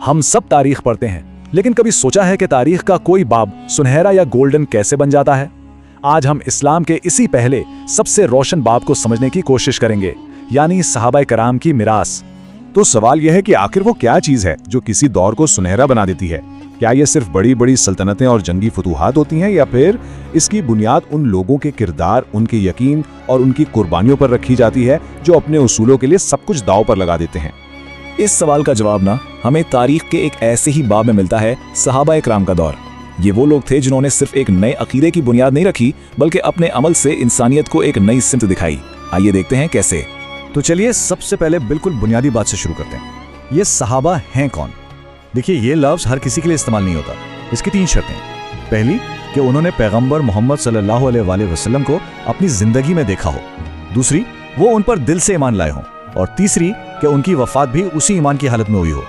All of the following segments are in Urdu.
ہم سب تاریخ پڑھتے ہیں، لیکن کبھی سوچا ہے کہ تاریخ کا کوئی باب سنہرا یا گولڈن کیسے بن جاتا ہے؟ آج ہم اسلام کے اسی پہلے سب سے روشن باب کو سمجھنے کی کوشش کریں گے، یعنی صحابہ کرام کی میراث۔ تو سوال یہ ہے کہ آخر وہ کیا چیز ہے جو کسی دور کو سنہرا بنا دیتی ہے؟ کیا یہ صرف بڑی بڑی سلطنتیں اور جنگی فتوحات ہوتی ہیں، یا پھر اس کی بنیاد ان لوگوں کے کردار، ان کے یقین اور ان کی قربانیوں پر رکھی جاتی ہے جو اپنے اصولوں کے لیے سب کچھ داؤ پر لگا دیتے ہیں؟ اس سوال کا جواب ہمیں تاریخ کے ایک ایسے ہی باب میں ملتا ہے، صحابہ کرام کا دور۔ یہ وہ لوگ تھے جنہوں نے صرف ایک نئے عقیدے کی بنیاد نہیں رکھی، بلکہ اپنے عمل سے انسانیت کو ایک نئی سمت دکھائی۔ آئیے دیکھتے ہیں کیسے۔ تو چلیے سب سے پہلے بالکل بنیادی بات سے شروع کرتے ہیں۔ یہ صحابہ ہیں کون؟ دیکھیے، یہ لفظ ہر کسی کے لیے استعمال نہیں ہوتا۔ اس کی 3 شرطیں۔ پہلی کہ انہوں نے پیغمبر محمد صلی اللہ علیہ وآلہ وسلم کو اپنی زندگی میں دیکھا ہو۔ دوسری، وہ ان پر دل سے ایمان لائے ہوں۔ اور تیسری کہ ان کی وفات بھی اسی ایمان کی حالت میں ہوئی ہو۔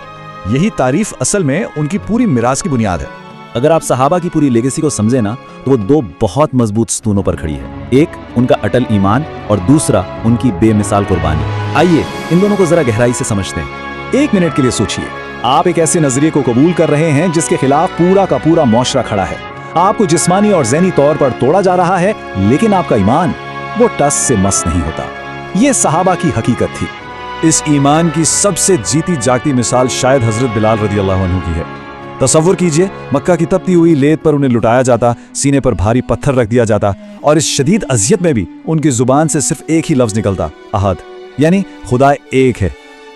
یہی تعریف اصل میں ان کی پوری میراث کی بنیاد ہے۔ اگر آپ صحابہ کی پوری لیگیسی کو سمجھیں تو وہ 2 بہت مضبوط ستونوں پر کھڑی ہے، ایک ان کا اٹل ایمان اور دوسرا ان کی بے مثال قربانی۔ آئیے ان دونوں کو ذرا گہرائی سے سمجھتے ہیں۔ 1 منٹ کے لیے سوچئے، آپ ایک ایسے نظریے کو قبول کر رہے ہیں جس کے خلاف پورا کا پورا معاشرہ کھڑا ہے۔ آپ کو جسمانی اور ذہنی طور پر توڑا جا رہا ہے، لیکن آپ کا ایمان وہ ٹس سے مس نہیں ہوتا۔ یہ صحابہ کی حقیقت تھی۔ اس ایمان کی سب سے جیتی جاگتی مثال شاید حضرت بلال رضی اللہ عنہ کی ہے۔ تصور کیجئے، مکہ کی تپتی ہوئی لیت پر انہیں لٹایا جاتا، سینے پر بھاری پتھر رکھ دیا جاتا، اور اس شدید اذیت میں بھی ان کی زبان سے صرف ایک ہی لفظ نکلتا، احد، یعنی خدا ایک ہے۔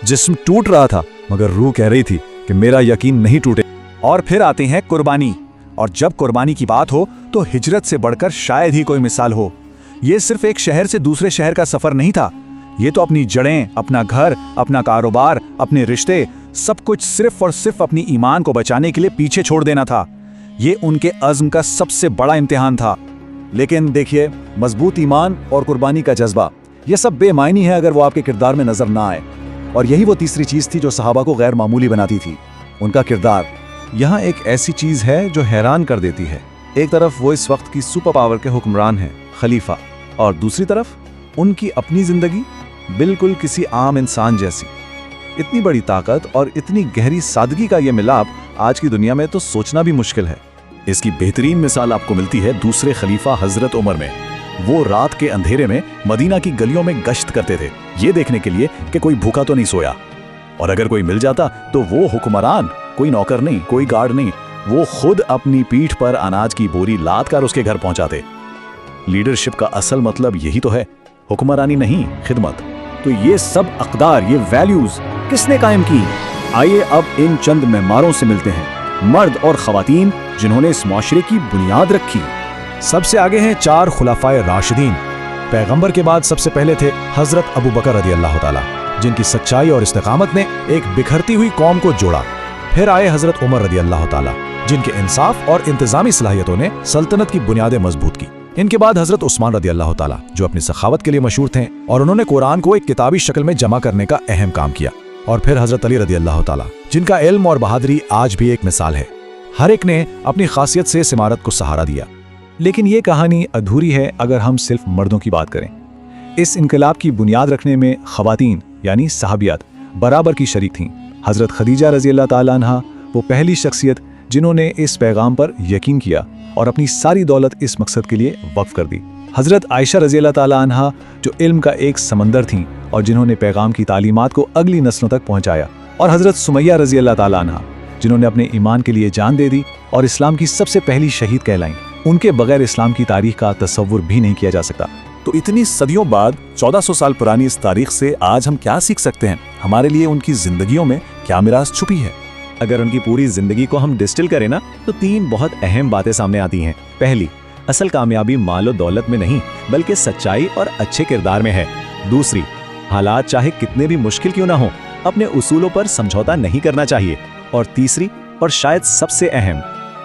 جسم ٹوٹ رہا تھا، مگر روح کہہ رہی تھی کہ میرا یقین نہیں ٹوٹے۔ اور پھر آتے ہیں قربانی، اور جب قربانی کی بات ہو تو ہجرت سے بڑھ کر شاید ہی کوئی مثال ہو۔ یہ صرف ایک شہر سے دوسرے شہر کا سفر نہیں تھا، یہ تو اپنی جڑیں، اپنا گھر، اپنا کاروبار، اپنے رشتے، سب کچھ صرف اور صرف اپنی ایمان کو بچانے کے لیے پیچھے چھوڑ دینا تھا۔ یہ ان کے عزم کا سب سے بڑا امتحان تھا۔ لیکن دیکھیے، مضبوط ایمان اور قربانی کا جذبہ، یہ سب بے معنی ہے اگر وہ آپ کے کردار میں نظر نہ آئے۔ اور یہی وہ تیسری چیز تھی جو صحابہ کو غیر معمولی بناتی تھی، ان کا کردار۔ یہاں ایک ایسی چیز ہے جو حیران کر دیتی ہے۔ ایک طرف وہ اس وقت کی سپر پاور کے حکمران ہیں، خلیفہ، اور دوسری طرف ان کی اپنی زندگی بالکل کسی عام انسان جیسی۔ اتنی بڑی طاقت اور اتنی گہری سادگی کا یہ ملاپ آج کی دنیا میں تو سوچنا بھی مشکل ہے۔ اس کی بہترین مثال آپ کو ملتی ہے دوسرے خلیفہ حضرت عمر میں۔ وہ رات کے اندھیرے میں مدینہ کی گلیوں میں گشت کرتے تھے، یہ دیکھنے کے لیے کہ کوئی بھوکا تو نہیں سویا، اور اگر کوئی مل جاتا تو وہ حکمران، کوئی نوکر نہیں، کوئی گارڈ نہیں، وہ خود اپنی پیٹھ پر اناج کی بوری لاد کر اس کے گھر پہنچاتے۔ لیڈرشپ کا اصل مطلب یہی تو ہے، حکمرانی نہیں، خدمت۔ تو یہ سب اقدار، یہ ویلیوز کس نے قائم کی؟ آئیے اب ان چند معماروں سے ملتے ہیں، مرد اور خواتین جنہوں نے اس معاشرے کی بنیاد رکھی۔ سب سے آگے ہیں 4 خلفائے راشدین۔ پیغمبر کے بعد سب سے پہلے تھے حضرت ابو بکر رضی اللہ تعالیٰ، جن کی سچائی اور استقامت نے ایک بکھرتی ہوئی قوم کو جوڑا۔ پھر آئے حضرت عمر رضی اللہ تعالیٰ، جن کے انصاف اور انتظامی صلاحیتوں نے سلطنت کی بنیادیں مضبوط کی۔ ان کے بعد حضرت عثمان رضی اللہ تعالیٰ، جو اپنی سخاوت کے لیے مشہور تھے، اور انہوں نے قرآن کو ایک کتابی شکل میں جمع کرنے کا اہم کام کیا۔ اور پھر حضرت علی رضی اللہ تعالیٰ، جن کا علم اور بہادری آج بھی ایک مثال ہے۔ ہر ایک نے اپنی خاصیت سے اس عمارت کو سہارا دیا۔ لیکن یہ کہانی ادھوری ہے اگر ہم صرف مردوں کی بات کریں۔ اس انقلاب کی بنیاد رکھنے میں خواتین یعنی صحابیات برابر کی شریک تھیں۔ حضرت خدیجہ رضی اللہ تعالیٰ عنہا وہ پہلی شخصیت جنہوں نے اس پیغام پر یقین کیا اور اپنی ساری دولت اس مقصد کے لیے وقف کر دی۔ حضرت عائشہ رضی اللہ تعالیٰ عنہا جو علم کا ایک سمندر تھیں اور جنہوں نے پیغام کی تعلیمات کو اگلی نسلوں تک پہنچایا، اور حضرت سمیہ رضی اللہ تعالیٰ عنہا جنہوں نے اپنے ایمان کے لیے جان دے دی اور اسلام کی سب سے پہلی شہید کہلائیں۔ ان کے بغیر اسلام کی تاریخ کا تصور بھی نہیں کیا جا سکتا۔ تو اتنی صدیوں بعد 1400 سال پرانی اس تاریخ سے آج ہم کیا سیکھ سکتے ہیں؟ ہمارے لیے ان کی زندگیوں میں کیا میراث چھپی ہے؟ اگر ان کی پوری زندگی کو ہم ڈسٹل کریں تو 3 بہت اہم باتیں سامنے آتی ہیں۔ پہلی، اصل کامیابی مال و دولت میں نہیں بلکہ سچائی اور اچھے کردار میں ہے۔ دوسری، حالات چاہے کتنے بھی مشکل کیوں نہ ہوں، اپنے اصولوں پر سمجھوتا نہیں کرنا چاہیے۔ اور تیسری، اور شاید سب سے اہم،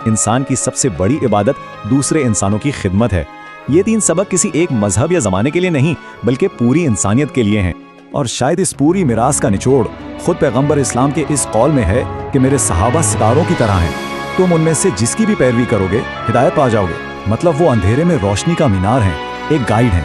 انسان کی سب سے بڑی عبادت دوسرے انسانوں کی خدمت ہے۔ یہ 3 سبق کسی ایک مذہب یا زمانے کے لیے نہیں بلکہ پوری انسانیت کے لیے ہیں۔ اور شاید اس پوری میراث کا نچوڑ خود پیغمبر اسلام کے اس قول میں ہے کہ میرے صحابہ ستاروں کی طرح ہیں، تم ان میں سے جس کی بھی پیروی کرو گے ہدایت پا جاؤ گے۔ مطلب وہ اندھیرے میں روشنی کا مینار ہیں، ایک گائیڈ ہیں۔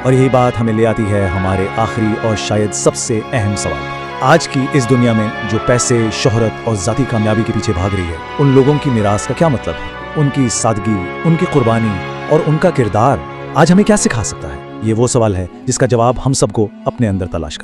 اور یہی بات ہمیں لے آتی ہے ہمارے آخری اور شاید سب سے اہم سوال۔ آج کی اس دنیا میں جو پیسے، شہرت اور ذاتی کامیابی کے پیچھے بھاگ رہی ہے، ان لوگوں کی میراث کا کیا مطلب ہے؟ ان کی سادگی، ان کی قربانی اور ان کا کردار آج ہمیں کیا سکھا سکتا ہے؟ یہ وہ سوال ہے جس کا جواب ہم سب کو اپنے اندر تلاش کرنا ہے۔